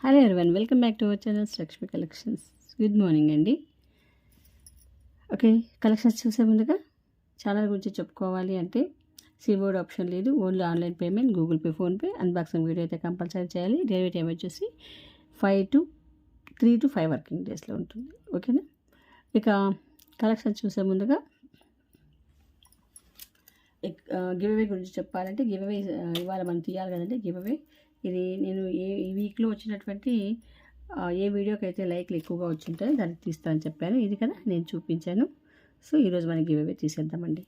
Hello everyone, welcome back to our channel Lakshmi collections. Good morning అండి. Okay, collections చూసే ముందుగా channel గురించి చెప్పుకోవాలి అంటే సీబోర్డ్ ఆప్షన్ లేదు, only online payment, Google pay, PhonePe. Unboxing video అయితే కంపల్సరీ చేయాలి. డెలివరీ టైం వచ్చేసి 3 to 5 వర్కింగ్ డేస్లో ఉంటుంది. ఓకేనా? ఇక కలెక్షన్స్ చూసే ముందుగా గివ్ అవే గురించి చెప్పాలంటే గివ్ అవే ఇవాళ మనం తీయాలి కదండి. గివ్ అవే ఇది నేను ఈ వీక్లో వచ్చినటువంటి ఏ వీడియోకి అయితే లైక్లు ఎక్కువగా వచ్చింటాయో దానికి తీస్తానని చెప్పాను. ఇది కదా నేను చూపించాను. సో ఈరోజు మనం గివ్ అవే తీసేద్దామండి.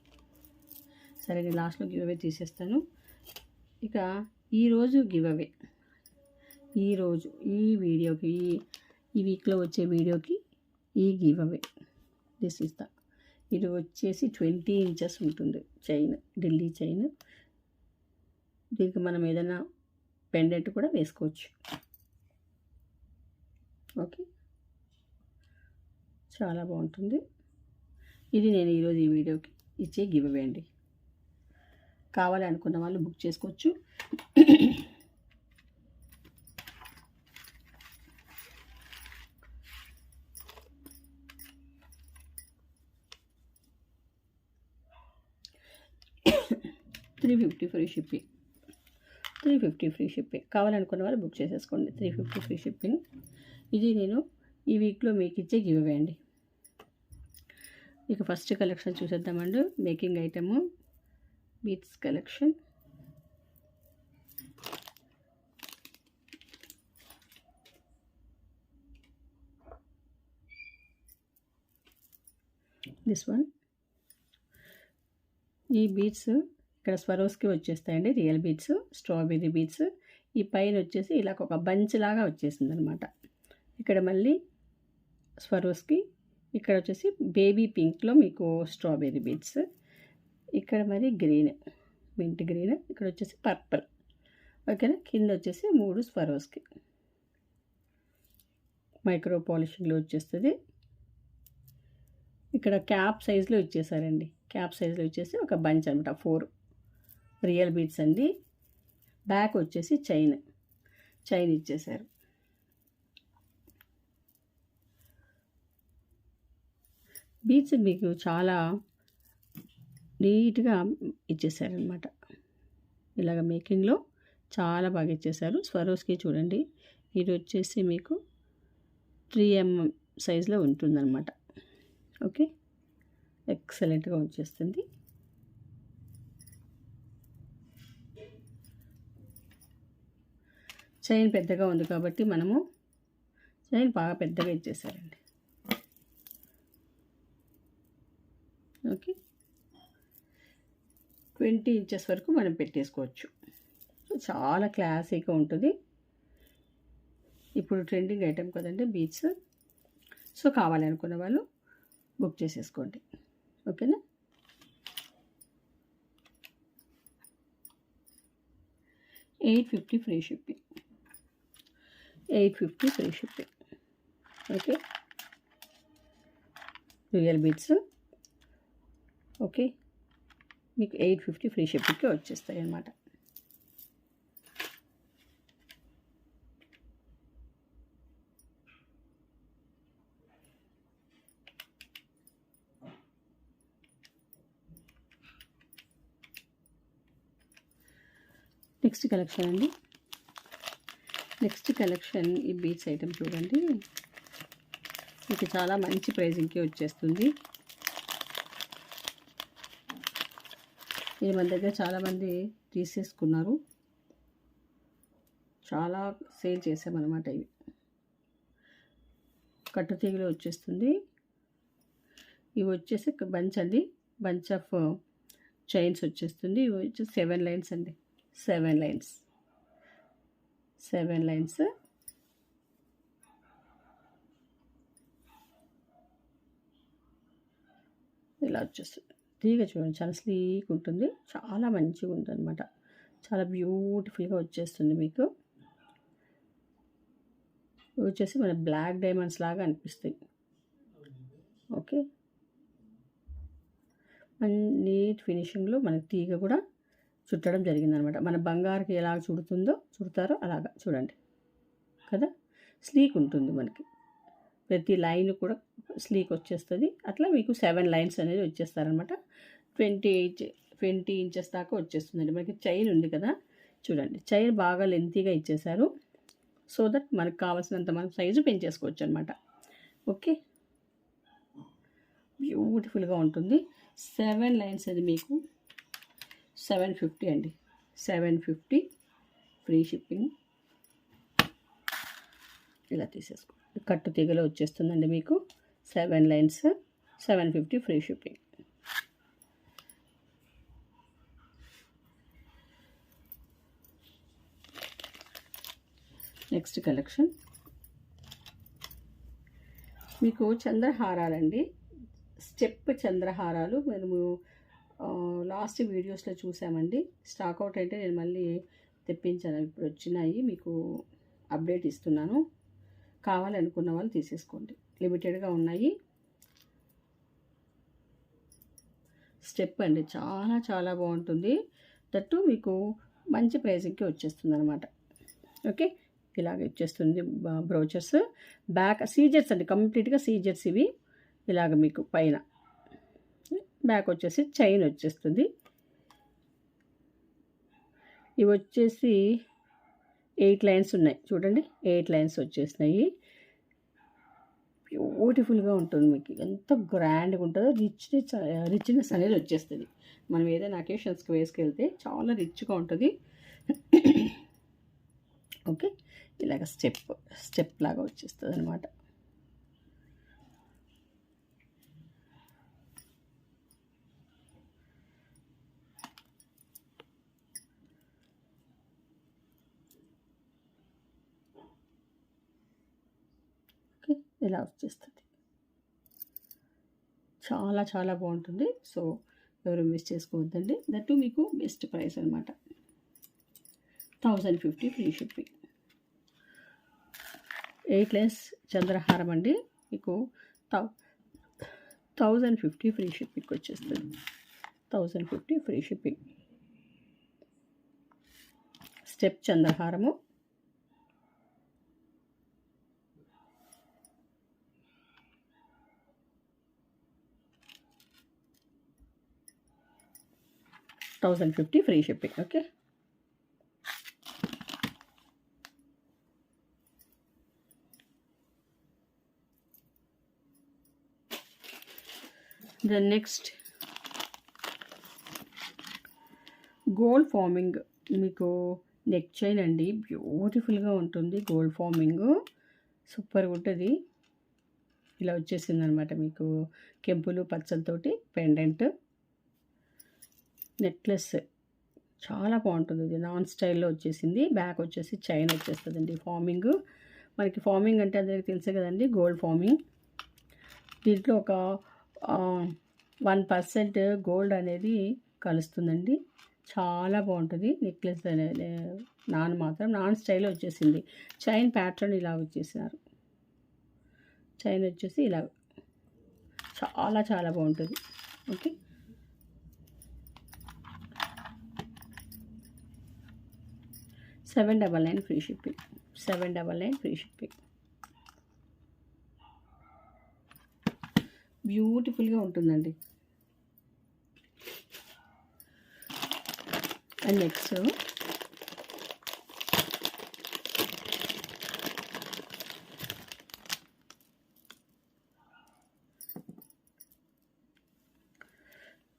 సరే, నేను లాస్ట్లో గివ్ అవే తీసేస్తాను. ఇక ఈరోజు గివ్ అవే, ఈరోజు ఈ వీడియోకి ఈ వీక్లో వచ్చే వీడియోకి ఈ గివ్ అవే తీసిస్తా. ఇది వచ్చేసి 20 ఇంచెస్ ఉంటుంది చైన్, ఢిల్లీ చైన్. దీనికి మనం ఏదైనా పెండెంట్ కూడా వేసుకోవచ్చు. ఓకే, చాలా బాగుంటుంది. ఇది నేను ఈరోజు ఈ వీడియోకి ఇచ్చే గివ్ అవే అండి. కావాలి అనుకున్న వాళ్ళు బుక్ చేసుకోవచ్చు. $350 ఫ్రీ షిప్పింగ్. 350 free shipping. కావాలనుకున్న వాళ్ళు బుక్ చేసేసుకోండి. 350 ఫ్రీ షిప్పింగ్. ఇది నేను ఈ వీక్లో మీకు ఇచ్చే గివ్ అవే అండి. ఇక ఫస్ట్ కలెక్షన్ చూసేద్దామండి. Making item beads collection. This one. ఈ బీట్స్ ఇక్కడ స్వరోస్కి వచ్చేస్తాయండి, రియల్ బీట్స్, స్ట్రాబెర్రీ బీట్స్. ఈ పైన వచ్చేసి ఇలా ఒక బంచ్ లాగా వచ్చేసింది అనమాట. ఇక్కడ మళ్ళీ స్వరోస్కి, ఇక్కడ వచ్చేసి బేబీ పింక్లో మీకు స్ట్రాబెర్రీ బీట్స్. ఇక్కడ మరి గ్రీన్, మింట్ గ్రీన్. ఇక్కడ వచ్చేసి పర్పుల్. ఓకేనా? కింద వచ్చేసి 3 స్వరోస్కి మైక్రో పాలిషింగ్లో వచ్చేస్తుంది. ఇక్కడ క్యాప్ సైజులో ఇచ్చేసారండి. క్యాప్ సైజులో వచ్చేసి ఒక బంచ్ అనమాట. 4 రియల్ బీట్స్ అండి. బ్యాక్ వచ్చేసి చైన్ ఇచ్చేసారు. బీట్స్ మీకు చాలా నీట్గా ఇచ్చేసారనమాట. ఇలాగ మేకింగ్లో చాలా బాగా ఇచ్చేసారు. స్వరోస్కి చూడండి, ఇది వచ్చేసి మీకు 3mm సైజులో ఉంటుందన్నమాట. ఓకే, ఎక్సలెంట్గా వచ్చేస్తుంది. చైన్ పెద్దగా ఉంది కాబట్టి మనము చైన్ బాగా పెద్దగా ఇచ్చేసారండి. ఓకే, 20 ఇంచెస్ వరకు మనం పెట్టేసుకోవచ్చు. చాలా క్లాసీగా ఉంటుంది. ఇప్పుడు ట్రెండింగ్ ఐటెం కదండి బీట్స్. సో కావాలి అనుకున్న వాళ్ళు బుక్ చేసేసుకోండి. ఓకేనా? $850 free shipping. 850 free shipping. Okay, real beats. Okay, మీకు 850 ఫ్రీ షిప్పింగ్కి వచ్చేస్తాయి అన్నమాట. నెక్స్ట్ కలెక్షన్ అండి. నెక్స్ట్ కలెక్షన్ ఈ బీట్స్ ఐటెం చూడండి, మీకు చాలా మంచి ప్రైజింగ్కి వచ్చేస్తుంది. ఇది మన దగ్గర చాలామంది తీసేసుకున్నారు, చాలా సేల్ చేసామన్నమాట. ఇవి కట్టుతీగలో వచ్చేస్తుంది. ఇవి వచ్చేసి బంచ్ అండి, బంచ్ ఆఫ్ చైన్స్ వచ్చేస్తుంది. ఇవి వచ్చేసి 7 లైన్స్ అండి. 7 లైన్స్ ఇలా వచ్చేస్తుంది. తీగ చూడండి, చాలా స్లీక్ ఉంటుంది, చాలా మంచిగా ఉంటుంది అనమాట. చాలా బ్యూటిఫుల్గా వచ్చేస్తుంది మీకు. వచ్చేసి మన బ్లాక్ డైమండ్స్ లాగా అనిపిస్తాయి. ఓకే, నీట్ ఫినిషింగ్లో మనకి తీగ కూడా చుట్టడం జరిగిందనమాట. మన బంగారుకి ఎలా చుడతారో అలాగా చూడండి కదా. స్లీక్ ఉంటుంది మనకి. ప్రతి లైన్ కూడా స్లీక్ వచ్చేస్తుంది. అట్లా మీకు 7 లైన్స్ అనేది వచ్చేస్తారనమాట. 20 ఇంచెస్ దాకా వచ్చేస్తుందండి. మనకి చైన్ ఉంది కదా, చూడండి చైన్ బాగా లెంతీగా ఇచ్చేసారు. సో దట్ మనకు కావాల్సినంత మనం సైజు పెంచేసుకోవచ్చు అనమాట. ఓకే, బ్యూటిఫుల్గా ఉంటుంది. 7 లైన్స్ అది మీకు 750 అండి. 750 ఫ్రీ షిప్పింగ్. ఇలా తీసేసుకో, కట్టు తీగలో వచ్చేస్తుందండి మీకు. 7 lines 750 free shipping. Next collection మీకు చంద్రహారాలండి. స్టెప్ చంద్రహారాలు మనము లాస్ట్ వీడియోస్లో చూసామండి. స్టాక్ అవుట్ అయితే నేను మళ్ళీ తెప్పించాను, ఇప్పుడు వచ్చినాయి, మీకు అప్డేట్ ఇస్తున్నాను. కావాలనుకున్న వాళ్ళు తీసేసుకోండి, లిమిటెడ్గా ఉన్నాయి. స్టెప్ అండి, చాలా చాలా బాగుంటుంది. దట్టు మీకు మంచి ప్రైజింగ్కి వచ్చేస్తుంది అనమాట. ఓకే, ఇలాగ ఇచ్చేస్తుంది బ్రోచర్స్. బ్యాక్ సీజర్స్ అండి, కంప్లీట్గా సీజర్స్ ఇవి. ఇలాగ మీకు పైన బ్యాక్ వచ్చేసి చైన్ వచ్చేస్తుంది. ఇవి వచ్చేసి 8 లైన్స్ ఉన్నాయి చూడండి. 8 లైన్స్ వచ్చేసినాయి. బ్యూటిఫుల్గా ఉంటుంది మీకు. ఎంత గ్రాండ్గా ఉంటుందో, రిచ్నెస్ అనేది వచ్చేస్తుంది. మనం ఏదైనా అకేషన్స్కి వేసుకెళ్తే చాలా రిచ్గా ఉంటుంది. ఓకే, ఇలాగ స్టెప్ లాగా వచ్చేస్తుంది అనమాట. ఓకే, ఇలా వచ్చేస్తుంది. చాలా చాలా బాగుంటుంది. సో ఎవరు మిస్ చేసుకోవద్దండి. దట్టు మీకు బెస్ట్ ప్రైస్ అనమాట. 1050 ఫ్రీ షిప్పింగ్. 8 లైన్స్ చంద్రహారం అండి, మీకు 1050 ఫ్రీ షిప్పింగ్ వచ్చేస్తుంది. 1050 ఫ్రీ షిప్పింగ్. స్టెప్ చంద్రహారము. $1050 free shipping. Okay, the next gold farming. మీకు నెక్ చైన్ అండి, బ్యూటిఫుల్గా ఉంటుంది. గోల్డ్ ఫార్మింగ్ సూపర్గా ఉంటుంది. ఇలా వచ్చేసింది అనమాట మీకు. కెంపులు పచ్చలతోటి పెండెంట్ నెక్లెస్ చాలా బాగుంటుంది. ఇది నాన్ స్టైల్లో వచ్చేసింది. బ్యాక్ వచ్చేసి చైన్ వచ్చేస్తుందండి. ఫార్మింగ్ మనకి, ఫార్మింగ్ అంటే అందరికి తెలుసు కదండి, గోల్డ్ ఫార్మింగ్. దీంట్లో ఒక 1% గోల్డ్ అనేది కలుస్తుందండి. చాలా బాగుంటుంది నెక్లెస్ అనేది. నాన్ స్టైల్లో వచ్చేసింది. చైన్ ప్యాటర్న్ ఇలా వచ్చేసినారు. చైన్ వచ్చేసి ఇలా చాలా చాలా బాగుంటుంది. Okay, $799 free shipping. 799 free shipping. బ్యూటిఫుల్గా ఉంటుందండి. అండ్ నెక్స్ట్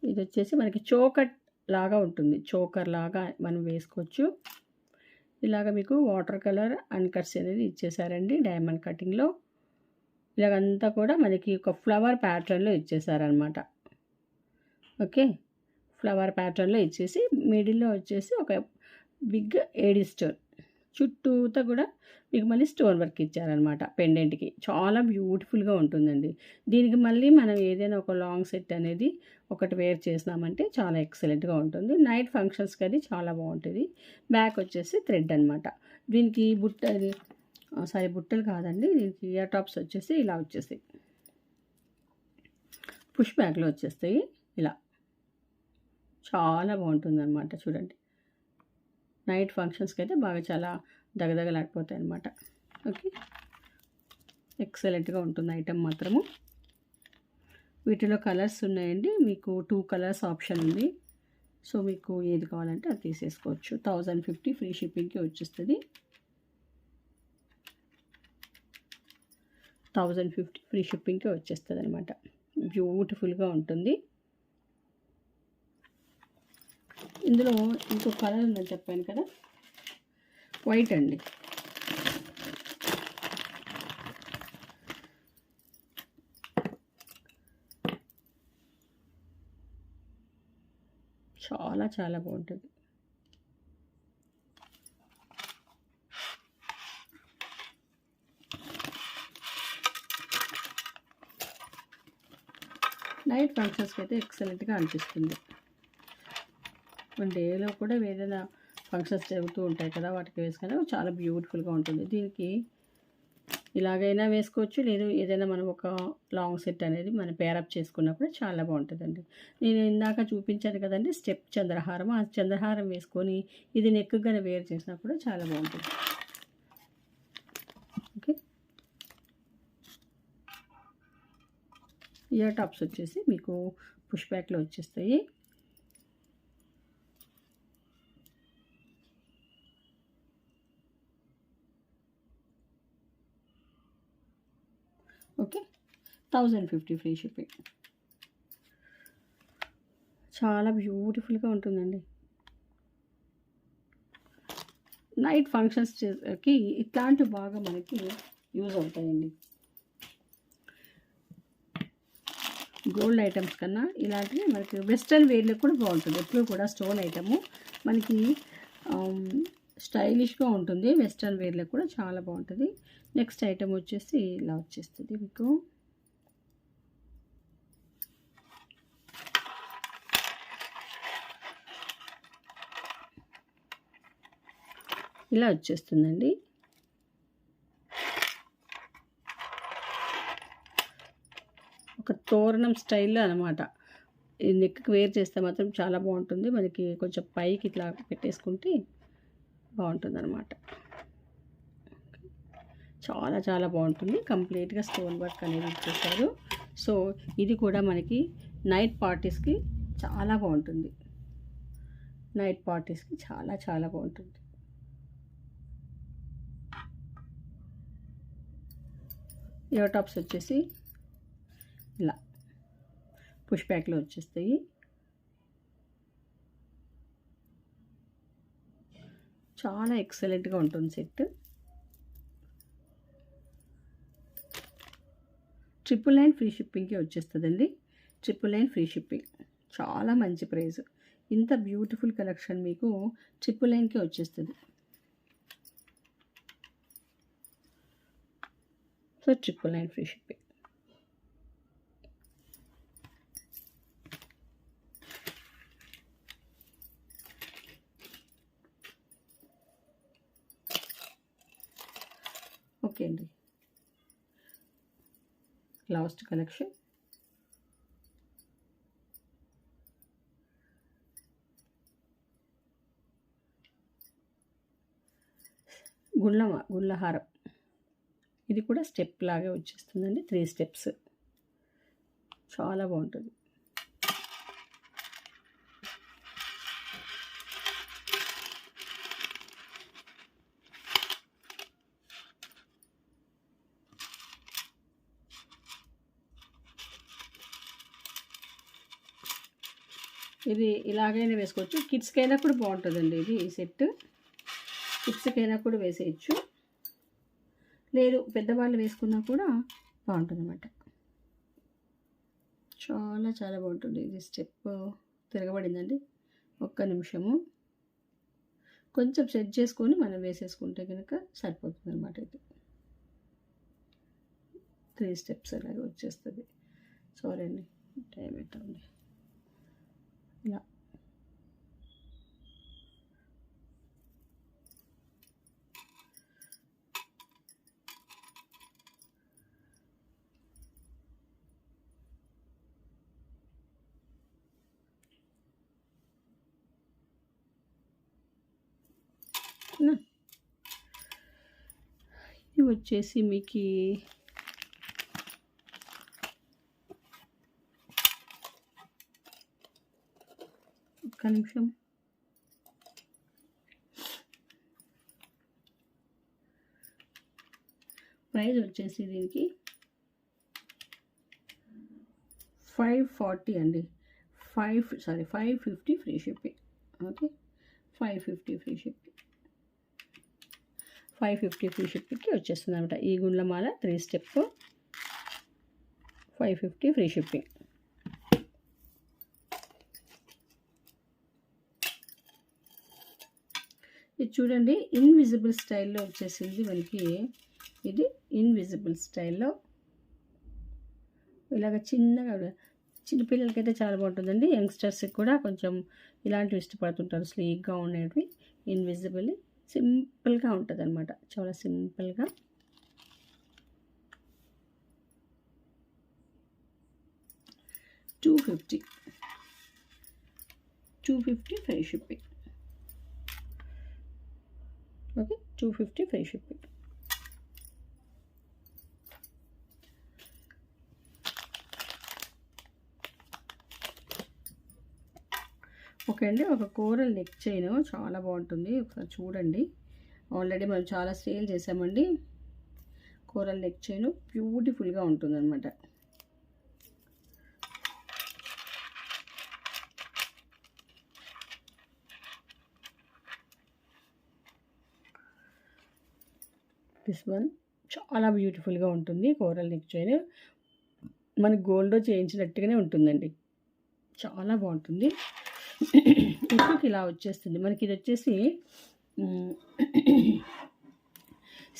ఇది వచ్చేసి మనకి చోకర్ లాగా ఉంటుంది. చోకర్ లాగా మనం వేసుకోవచ్చు. ఇలాగ మీకు వాటర్ కలర్ అన్కట్స్ అనేది ఇచ్చేసారండి డైమండ్ కటింగ్లో. ఇలాగంతా కూడా మనకి ఒక ఫ్లవర్ ప్యాటర్న్లో ఇచ్చేసారనమాట. ఓకే, ఫ్లవర్ ప్యాటర్న్లో ఇచ్చేసి మిడిల్లో వచ్చేసి ఒక బిగ్ ఏడీ స్టోన్, చుట్టూతా కూడా మీకు మళ్ళీ స్టోన్ వర్క్ ఇచ్చారనమాట పెండెంట్కి. చాలా బ్యూటిఫుల్గా ఉంటుందండి. దీనికి మళ్ళీ మనం ఏదైనా ఒక లాంగ్ సెట్ అనేది ఒకటి వేర్ చేసినామంటే చాలా ఎక్సలెంట్గా ఉంటుంది. నైట్ ఫంక్షన్స్కి అది చాలా బాగుంటుంది. బ్యాక్ వచ్చేసి థ్రెడ్ అనమాట. దీనికి బుట్టలు కాదండి, దీనికి ఇయర్ టాప్స్ వచ్చేసి ఇలా వచ్చేస్తాయి. పుష్ బ్యాక్లో వచ్చేస్తాయి. ఇలా చాలా బాగుంటుంది అనమాట. చూడండి, నైట్ ఫంక్షన్స్కి అయితే బాగా చాలా దగదగలాడిపోతాయి అనమాట. ఓకే, ఎక్సలెంట్గా ఉంటుంది ఐటమ్ మాత్రము. వీటిలో కలర్స్ ఉన్నాయండి, మీకు 2 కలర్స్ ఆప్షన్ ఉంది. సో మీకు ఏది కావాలంటే అది తీసేసుకోవచ్చు. 1050 ఫ్రీ షిప్పింగ్కి వచ్చేస్తుంది. 1050 ఫ్రీ షిప్పింగ్కి వచ్చేస్తుంది అనమాట. బ్యూటిఫుల్గా ఉంటుంది. ఇందులో ఇంకో కలర్ ఉందని చెప్పాను కదా, వైట్ అండి. చాలా చాలా బాగుంటుంది. నైట్ ఫంక్షన్స్కి అయితే ఎక్సలెంట్గా అనిపిస్తుంది. మన డేలో కూడా ఏదైనా ఫంక్షన్స్ జరుగుతూ ఉంటాయి కదా, వాటికి వేసుకుని చాలా బ్యూటిఫుల్గా ఉంటుంది. దీనికి ఇలాగైనా వేసుకోవచ్చు, లేదు ఏదైనా మనం ఒక లాంగ్ సెట్ అనేది మనం పేరప్ చేసుకున్నప్పుడు చాలా బాగుంటుందండి. నేను ఇందాక చూపించాను కదండి స్టెప్ చంద్రహారం, ఆ చంద్రహారం వేసుకొని ఇది నెక్గానే వేర్ చేసినప్పుడు చాలా బాగుంటుంది. ఓకే, ఇయర్ టాప్స్ వచ్చేసి మీకు పుష్ బ్యాక్లో వచ్చేస్తాయి. Okay, 1050 free shipping. చాలా బ్యూటిఫుల్గా ఉంటుందండి. నైట్ ఫంక్షన్స్కి ఇట్లాంటివి బాగా మనకి యూజ్ అవుతాయండి. గోల్డ్ ఐటమ్స్ కన్నా ఇలాంటివి మనకి వెస్ట్రన్ వేర్లో కూడా బాగుంటుంది. ఎప్పుడు కూడా స్టోన్ ఐటము మనకి స్టైలిష్గా ఉంటుంది. వెస్ట్రన్ వేర్లో కూడా చాలా బాగుంటుంది. నెక్స్ట్ ఐటమ్ వచ్చేసి ఇలా వచ్చేస్తుంది మీకు. ఇలా వచ్చేస్తుందండి. ఒక తోరణం స్టైల్లో అనమాట. ఈ నెక్కి వేర్ చేస్తే మాత్రం చాలా బాగుంటుంది. మనకి కొంచెం పైకి ఇట్లా పెట్టేసుకుంటే బాగుంటుంది అనమాట. చాలా చాలా బాగుంటుంది. కంప్లీట్గా స్టోన్ వర్క్ అనేది ఇచ్చేసారు. సో ఇది కూడా మనకి నైట్ పార్టీస్కి చాలా బాగుంటుంది. నైట్ పార్టీస్కి చాలా చాలా బాగుంటుంది. ఇయర్ టాప్స్ వచ్చేసి ఇలా పుష్ బ్యాక్లో వచ్చేస్తాయి. చాలా ఎక్సలెంట్గా ఉంటుంది సెట్. 999 ఫ్రీ షిప్పింగ్కి వచ్చేస్తుందండి. 999 ఫ్రీ షిప్పింగ్, చాలా మంచి ప్రైస్. ఇంత బ్యూటిఫుల్ కలెక్షన్ మీకు 999కి వచ్చేస్తుంది. So 999 free shipping. ఓకే అండి, లాస్ట్ కలెక్షన్ గుళ్ళహారం. ఇది కూడా స్టెప్ లాగే వచ్చేస్తుందండి. 3 స్టెప్స్, చాలా బాగుంటుంది. ఇది ఇలాగైనా వేసుకోవచ్చు, కిడ్స్కైనా కూడా బాగుంటుందండి. ఇది ఈ సెట్ కిడ్స్కైనా కూడా వేసేయచ్చు, లేదు పెద్దవాళ్ళు వేసుకున్నా కూడా బాగుంటుంది అన్నమాట. చాలా చాలా బాగుంటుంది. ఇది స్టెప్ తిరగబడిందండి, ఒక్క నిమిషము కొంచెం సెట్ చేసుకొని మనం వేసేసుకుంటే కనుక సరిపోతుంది అన్నమాట. ఇది 3 స్టెప్స్ అలాగే వచ్చేస్తుంది. సారీ అండి, టైం అవుతుంది. ఇలా ఇది వచ్చేసి మీకు ఒక్క నిమిషం. ప్రైస్ వచ్చేసి దీనికి 540 అండి. 550 free shipping. Okay, 550 free shipping. 550 free షిప్పింగ్కి వచ్చేస్తుంది అనమాట. ఈ గుండ్లమాల 3 స్టెప్ 550 ఫ్రీ షిప్పింగ్. ఇది చూడండి, ఇన్విజిబుల్ స్టైల్లో వచ్చేసింది మనకి. ఇది ఇన్విజిబుల్ స్టైల్లో ఇలాగ చిన్న పిల్లలకైతే చాలా బాగుంటుందండి. యంగ్స్టర్స్కి కూడా కొంచెం ఇలాంటివి ఇష్టపడుతుంటారు, స్లీక్గా ఉండేవి. ఇన్విజిబుల్ సింపుల్గా ఉంటుంది అనమాట, చాలా సింపుల్గా. $250 free shipping. Okay, 250 free shipping. Okay అండి, ఒక కోరల్ నెక్ చైన్ చాలా బాగుంటుంది, ఒకసారి చూడండి. ఆల్రెడీ మనం చాలా సేల్ చేసామండి. కోరల్ నెక్ చైన్ బ్యూటిఫుల్గా ఉంటుంది అనమాట. దిస్ వన్ చాలా బ్యూటిఫుల్గా ఉంటుంది. కోరల్ నెక్ చైన్ మనకి గోల్డ్లో చేయించినట్టుగానే ఉంటుందండి, చాలా బాగుంటుంది. నెక్కి ఇలా వచ్చేస్తుంది మనకి. ఇది వచ్చేసి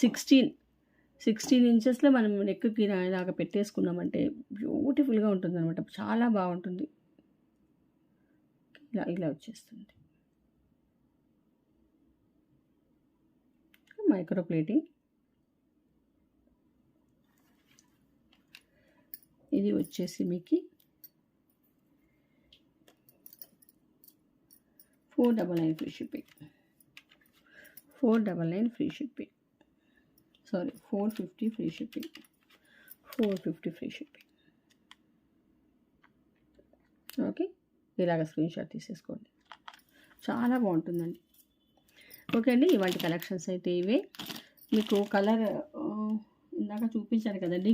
16 ఇంచెస్లో మనం నెక్కి ఇలాగా పెట్టేసుకున్నామంటే బ్యూటిఫుల్గా ఉంటుంది అనమాట, చాలా బాగుంటుంది. ఇలా వచ్చేస్తుంది. Micro plating. ఇది వచ్చేసి మీకు 499 free shipping. 499 free shipping. Sorry, 450 free shipping. 450 free shipping. Okay, ఇలాగ స్క్రీన్ షాట్ తీసేసుకోండి, చాలా బాగుంటుందండి. ఓకే అండి, ఇవాళ కలెక్షన్స్ అయితే ఇవే. మీకు కలర్ ఇందాక చూపించాను కదండి,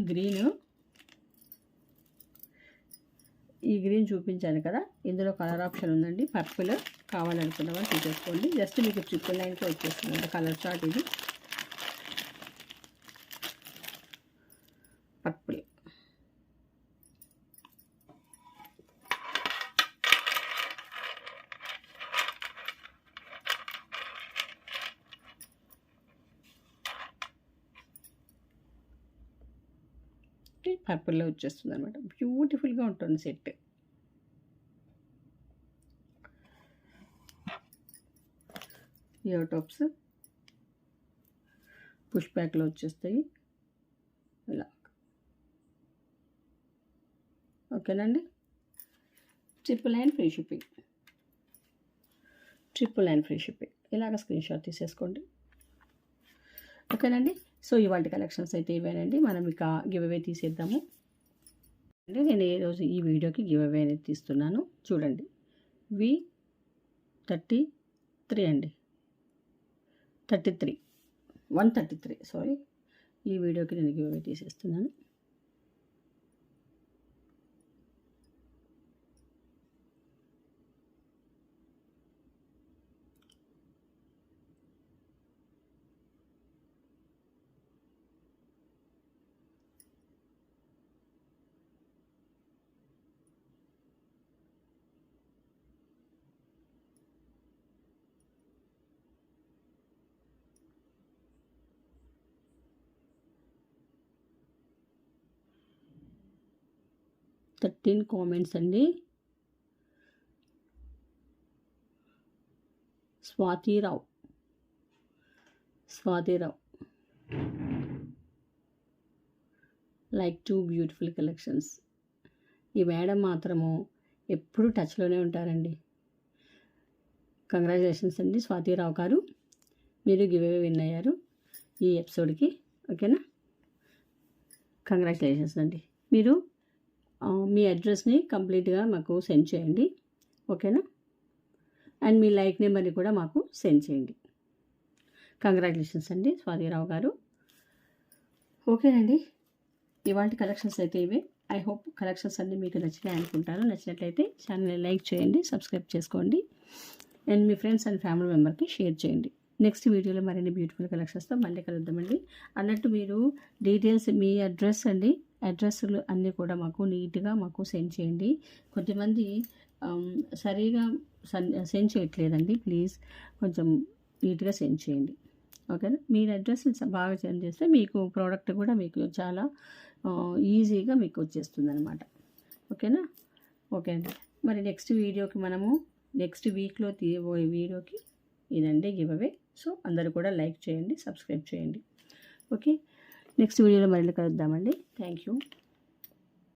ఈ గ్రీన్ చూపించాను కదా, ఇందులో కలర్ ఆప్షన్ ఉందండి. పర్పుల్ కావాలనుకున్న వాళ్ళు తీసేసుకోండి. జస్ట్ మీకు 999కి వచ్చేస్తుంది కలర్ చార్ట్. ఇది పర్పుల్. పర్పుల్లో వచ్చేస్తుంది అనమాట, బ్యూటిఫుల్గా ఉంటుంది సెట్. ఇయర్ టాప్స్ పుష్ బ్యాక్లో వచ్చేస్తాయి ఇలా. ఓకేనండి, 999 ఫ్రీ షిప్పింగ్. 999 free shipping. ఇలాగ స్క్రీన్ షాట్ తీసేసుకోండి. ఓకేనండి, సో ఇవాళ కలెక్షన్స్ అయితే ఇవేనండి. మనం ఇక గివ్ అవే తీసేద్దాము అంటే నేను ఈరోజు ఈ వీడియోకి గివ్ అవే అనేది తీస్తున్నాను. చూడండి, V33 అండి, 133 సారీ. ఈ వీడియోకి నేను గివ్ అవే తీసేస్తున్నాను. థర్టీన్ కామెంట్స్ అండి. Swathi Rao like 2 beautiful collections. ఈ మేడం మాత్రము ఎప్పుడు టచ్లోనే ఉంటారండి. కంగ్రాచులేషన్స్ అండి స్వాతిరావు గారు, మీరు గివ్ అవే విన్ అయ్యారు ఈ ఎపిసోడ్కి. ఓకేనా, కంగ్రాచులేషన్స్ అండి. మీరు మీ అడ్రస్ని కంప్లీట్గా మాకు సెండ్ చేయండి. ఓకేనా, అండ్ మీ లైక్ నెంబర్ని కూడా మాకు సెండ్ చేయండి. కంగ్రాచులేషన్స్ అండి స్వాతిరావు గారు. ఓకేనండి, ఇవాళ కలెక్షన్స్ అయితే ఇవే. ఐ హోప్ కలెక్షన్స్ అన్నీ మీకు నచ్చినాయి అనుకుంటాను. నచ్చినట్లయితే ఛానల్ని లైక్ చేయండి, సబ్స్క్రైబ్ చేసుకోండి అండ్ మీ ఫ్రెండ్స్ అండ్ ఫ్యామిలీ మెంబర్కి షేర్ చేయండి. నెక్స్ట్ వీడియోలో మరిన్ని బ్యూటిఫుల్ కలెక్షన్స్తో మళ్ళీ కలుద్దామండి. అన్నట్టు మీరు డీటెయిల్స్ మీ అడ్రస్ అండి, అడ్రస్లు అన్నీ కూడా మాకు నీట్గా మాకు సెండ్ చేయండి. కొద్దిమంది సరిగా సెండ్ చేయట్లేదండి. ప్లీజ్ కొంచెం నీట్గా సెండ్ చేయండి. ఓకేనా? మీరు అడ్రస్ బాగా సెండ్ చేస్తే మీకు ప్రోడక్ట్ కూడా మీకు చాలా ఈజీగా మీకు వచ్చేస్తుంది అనమాట. ఓకేనా? ఓకే అండి. మరి నెక్స్ట్ వీడియోకి మనము నెక్స్ట్ వీక్లో తీయబోయే వీడియోకి ఇదండి గివ్ అవే. సో అందరూ కూడా లైక్ చేయండి, సబ్స్క్రైబ్ చేయండి. ఓకే, నెక్స్ట్ వీడియోలో మళ్ళీ కలుద్దామండి. Thank you.